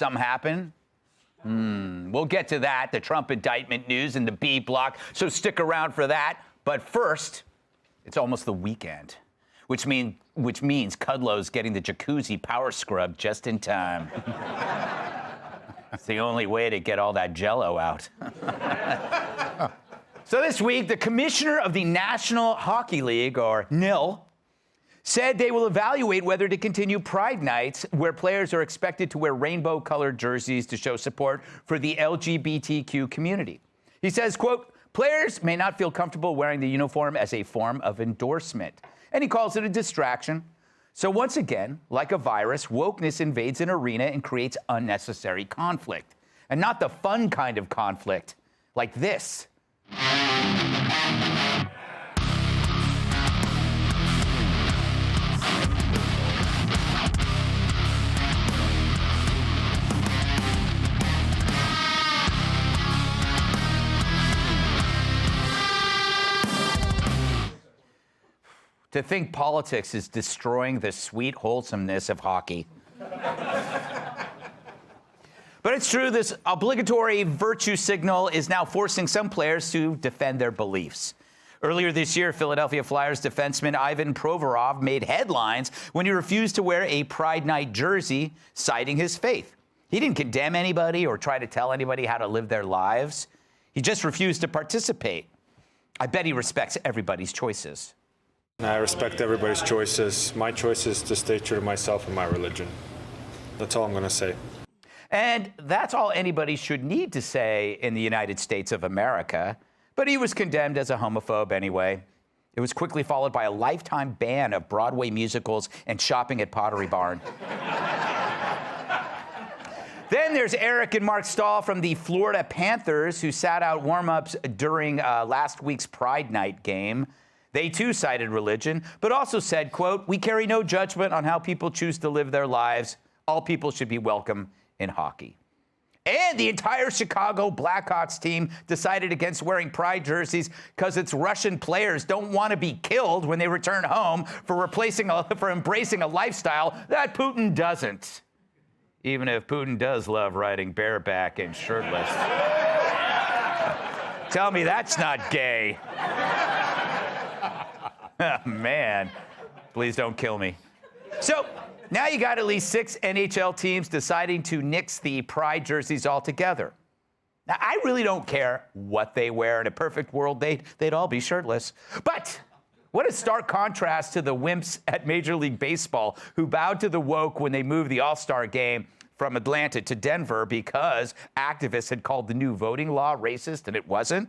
something happened? We'll get to that, the Trump indictment news and the B block, so stick around for that. But first, it's almost the weekend, which means Kudlow's getting the jacuzzi power scrub just in time. It's the only way to get all that Jell-O out. So this week, the commissioner of the National Hockey League, or NIL, said they will evaluate whether to continue Pride nights where players are expected to wear rainbow-colored jerseys to show support for the LGBTQ community. He says, quote, players may not feel comfortable wearing the uniform as a form of endorsement, and he calls it a distraction. So once again, like a virus, wokeness invades an arena and creates unnecessary conflict, and not the fun kind of conflict like this. To think politics is destroying the sweet wholesomeness of hockey. But it's true, this obligatory virtue signal is now forcing some players to defend their beliefs. Earlier this year, Philadelphia Flyers defenseman Ivan Provorov made headlines when he refused to wear a Pride Night jersey, citing his faith. He didn't condemn anybody or try to tell anybody how to live their lives. He just refused to participate. I bet he respects everybody's choices. I respect everybody's choices. My choice is to stay true to myself and my religion. That's all I'm going to say. And that's all anybody should need to say in the United States of America. But he was condemned as a homophobe anyway. It was quickly followed by a lifetime ban of Broadway musicals and shopping at Pottery Barn. Then there's Eric and Mark Stahl from the Florida Panthers, who sat out warm-ups during last week's Pride Night game. They, too, cited religion, but also said, quote, we carry no judgment on how people choose to live their lives. All people should be welcome in hockey. And the entire Chicago Blackhawks team decided against wearing Pride jerseys because its Russian players don't want to be killed when they return home for embracing a lifestyle that Putin doesn't. Even if Putin does love riding bareback and shirtless. Tell me that's not gay. Oh, man, please don't kill me. So now you got at least 6 NHL teams deciding to nix the Pride jerseys altogether. Now, I really don't care what they wear. In a perfect world, they'd all be shirtless. But what a stark contrast to the wimps at Major League Baseball who bowed to the woke when they moved the All-Star game from Atlanta to Denver because activists had called the new voting law racist, and it wasn't.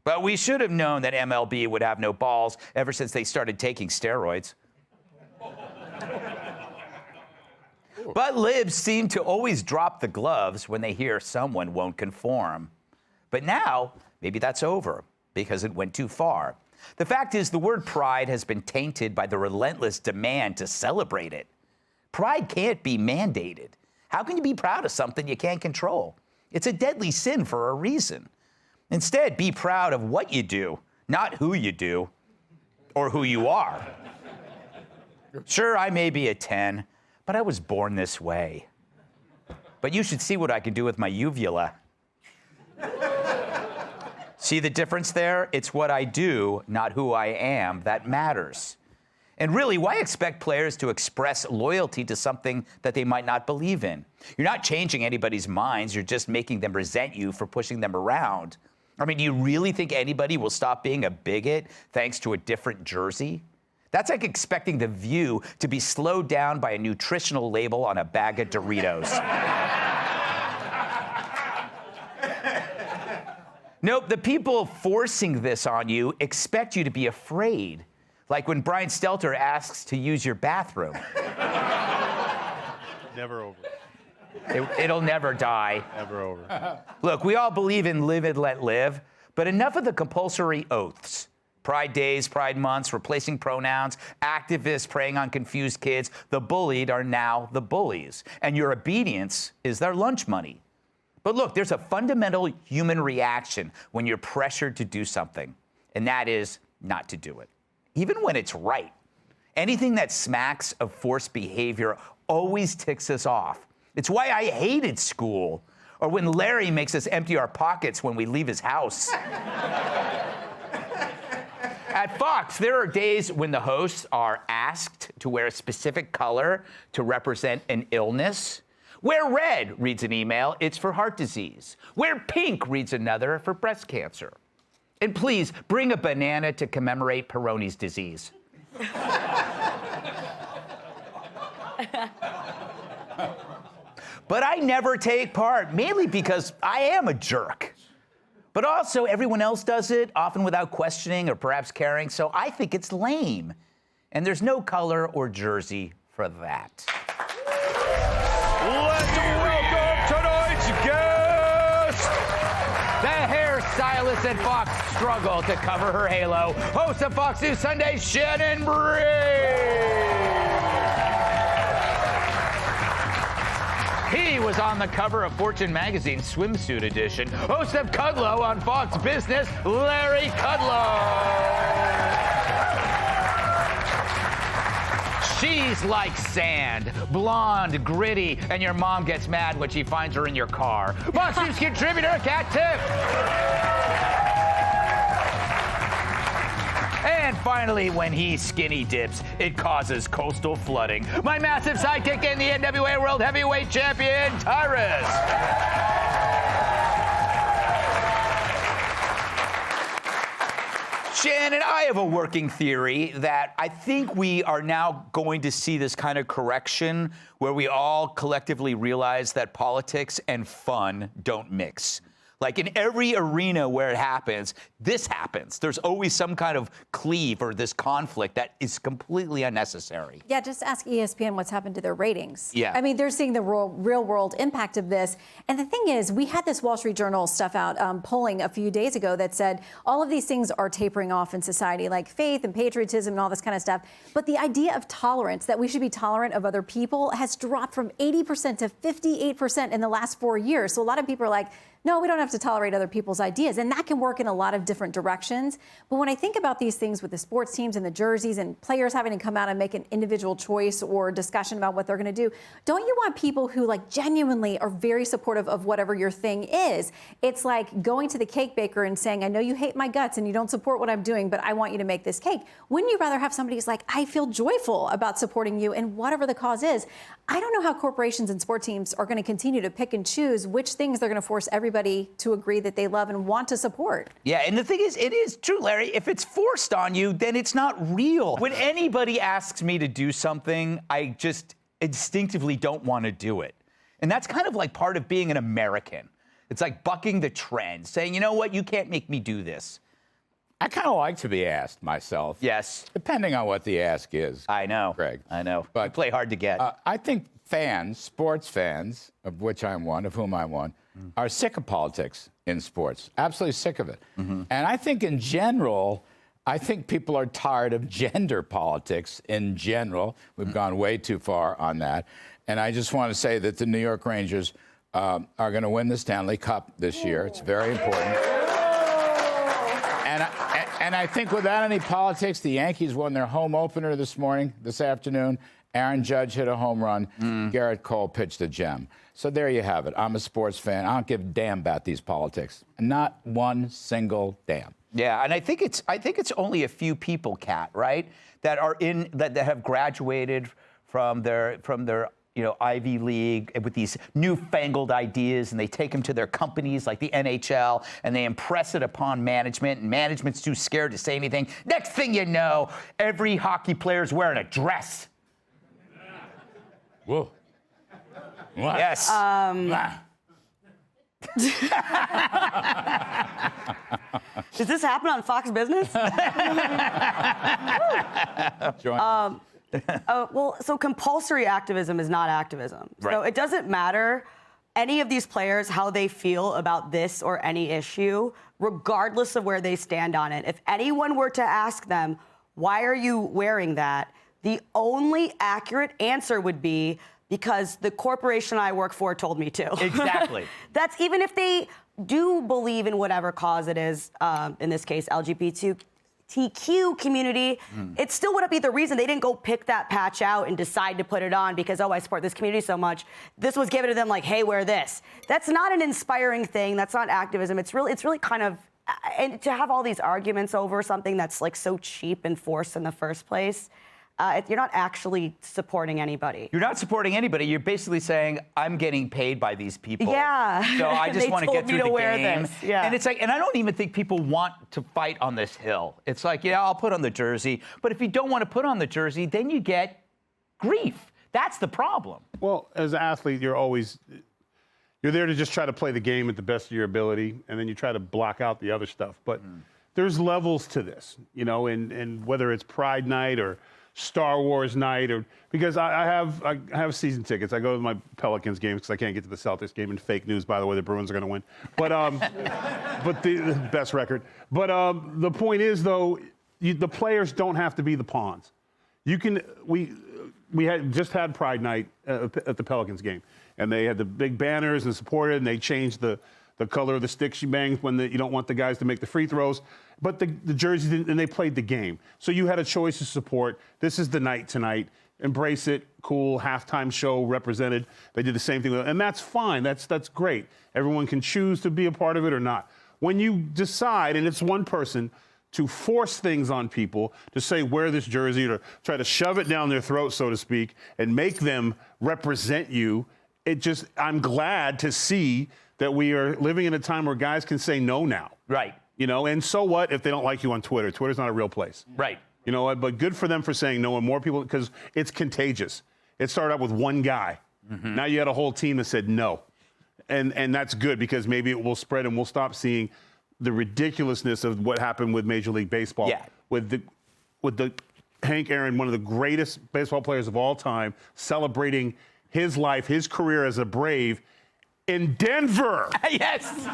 But we should have known that MLB would have no balls ever since they started taking steroids. But libs seem to always drop the gloves when they hear someone won't conform. But now, maybe that's over, because it went too far. The fact is, the word pride has been tainted by the relentless demand to celebrate it. Pride can't be mandated. How can you be proud of something you can't control? It's a deadly sin for a reason. Instead, be proud of what you do, not who you do or who you are. Sure, I may be a 10, but I was born this way. But you should see what I can do with my uvula. See the difference there? It's what I do, not who I am, that matters. And really, why expect players to express loyalty to something that they might not believe in? You're not changing anybody's minds, you're just making them resent you for pushing them around. I mean, do you really think anybody will stop being a bigot thanks to a different jersey? That's like expecting The View to be slowed down by a nutritional label on a bag of Doritos. Nope, the people forcing this on you expect you to be afraid. Like when Brian Stelter asks to use your bathroom. Never over. It'll never die. Never over. Look, we all believe in live and let live, but enough of the compulsory oaths. Pride days, pride months, replacing pronouns, activists preying on confused kids. The bullied are now the bullies, and your obedience is their lunch money. But look, there's a fundamental human reaction when you're pressured to do something, and that is not to do it, even when it's right. Anything that smacks of forced behavior always ticks us off. It's why I hated school, or when Larry makes us empty our pockets when we leave his house. At Fox, there are days when the hosts are asked to wear a specific color to represent an illness. Wear red, reads an email, it's for heart disease. Wear pink, reads another, for breast cancer. And please, bring a banana to commemorate Peyronie's disease. But I never take part, mainly because I am a jerk. But also, everyone else does it, often without questioning or perhaps caring, so I think it's lame. And there's no color or jersey for that. Let's welcome tonight's guest! The hairstylist at Fox struggled to cover her halo. Host of Fox News Sunday, Shannon Breen! He was on the cover of Fortune magazine's swimsuit edition. Host of Kudlow on Fox Business, Larry Kudlow. She's like sand, blonde, gritty, and your mom gets mad when she finds her in your car. Fox News contributor, Kat Tiff. And finally, when he skinny dips, it causes coastal flooding. My massive sidekick in the NWA World Heavyweight Champion, Tyrus. Shannon, I have a working theory that I think we are now going to see this kind of correction where we all collectively realize that politics and fun don't mix. Like in every arena where it happens, this happens. There's always some kind of cleave or this conflict that is completely unnecessary. Yeah, just ask ESPN what's happened to their ratings. Yeah. I mean, they're seeing the real world impact of this. And the thing is, we had this Wall Street Journal stuff out polling a few days ago that said all of these things are tapering off in society, like faith and patriotism and all this kind of stuff. But the idea of tolerance, that we should be tolerant of other people, has dropped from 80% to 58% in the last 4 years. So a lot of people are like, no, we don't have to tolerate other people's ideas. And that can work in a lot of different directions. But when I think about these things with the sports teams and the jerseys and players having to come out and make an individual choice or discussion about what they're going to do, don't you want people who like genuinely are very supportive of whatever your thing is? It's like going to the cake baker and saying, I know you hate my guts and you don't support what I'm doing, but I want you to make this cake. Wouldn't you rather have somebody who's like, I feel joyful about supporting you and whatever the cause is? I don't know how corporations and sport teams are going to continue to pick and choose which things they're going to force everybody to agree that they love and want to support. Yeah, and the thing is, it is true, Larry. If it's forced on you, then it's not real. When anybody asks me to do something, I just instinctively don't want to do it. And that's kind of like part of being an American. It's like bucking the trend, saying, you know what, you can't make me do this. I kind of like to be asked myself. Yes. Depending on what the ask is. I know. Greg. I know. But you play hard to get. I think fans, sports fans, of which I'm one, of whom I'm one, are sick of politics in sports. Absolutely sick of it. And I think in general, I think people are tired of gender politics in general. We've gone way too far on that. And I just want to say that the New York Rangers are going to win the Stanley Cup this year. It's very important. And I think without any politics, the Yankees won their home opener this afternoon. Aaron Judge hit a home run. Garrett Cole pitched a gem. So there you have it. I'm a sports fan. I don't give a damn about these politics. Not one single damn. Yeah, and I think it's only a few people, Kat, right, that are that have graduated from their Ivy League with these newfangled ideas, and they take them to their companies like the NHL, and they impress it upon management, and management's too scared to say anything. Next thing you know, every hockey player's wearing a dress. Whoa. What? Yes. Does this happen on Fox Business? Well, so compulsory activism is not activism. Right. So it doesn't matter any of these players how they feel about this or any issue, regardless of where they stand on it. If anyone were to ask them, why are you wearing that? The only accurate answer would be, because the corporation I work for told me to. Exactly. That's even if they do believe in whatever cause it is, in this case, LGBTQ LGBTQ community, it still wouldn't be the reason. They didn't go pick that patch out and decide to put it on because, oh, I support this community so much. This was given to them like, hey, wear this. That's not an inspiring thing. That's not activism. It's really kind of, and to have all these arguments over something that's like so cheap and forced in the first place, you're not actually supporting anybody. You're not supporting anybody. You're basically saying, I'm getting paid by these people. Yeah. So I just want to get through the game. This. Yeah. And it's like, and I don't even think people want to fight on this hill. It's like, yeah, I'll put on the jersey. But if you don't want to put on the jersey, then you get grief. That's the problem. Well, as an athlete, you're there to just try to play the game at the best of your ability, and then you try to block out the other stuff. But there's levels to this, you know, and whether it's Pride Night or Star Wars night, or because I have season tickets. I go to my Pelicans games because I can't get to the Celtics game. And fake news, by the way, the Bruins are going to win. But but the best record. But the point is, though, the players don't have to be the pawns. You can we had just had Pride Night at the Pelicans game, and they had the big banners and supported, and they changed the color of the sticks you bang when you don't want the guys to make the free throws. But the jerseys didn't, and they played the game. So you had a choice to support. This is the night tonight. Embrace it. Cool. Halftime show represented. They did the same thing. And that's fine. That's great. Everyone can choose to be a part of it or not. When you decide, and it's one person, to force things on people, to say, wear this jersey, or try to shove it down their throat, so to speak, and make them represent you, I'm glad to see that we are living in a time where guys can say no now. Right. You know, and so what if they don't like you on Twitter? Twitter's not a real place. Right. You know what? But good for them for saying no, and more people, because it's contagious. It started out with one guy. Now you had a whole team that said no. And that's good, because maybe it will spread, and we'll stop seeing the ridiculousness of what happened with Major League Baseball. Yeah. With the Hank Aaron, one of the greatest baseball players of all time, celebrating his life, his career as a Brave in Denver. Yes.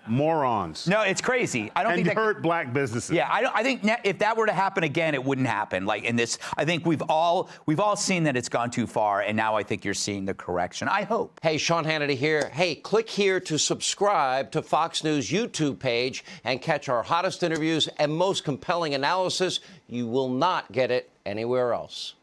Morons. No, it's crazy. I don't and think that hurt black businesses. Yeah, I think if that were to happen again, it wouldn't happen. Like in this, I think we've all seen that it's gone too far, and now I think you're seeing the correction. I hope. Hey, Sean Hannity here. Hey, click here to subscribe to Fox News YouTube page and catch our hottest interviews and most compelling analysis. You will not get it anywhere else.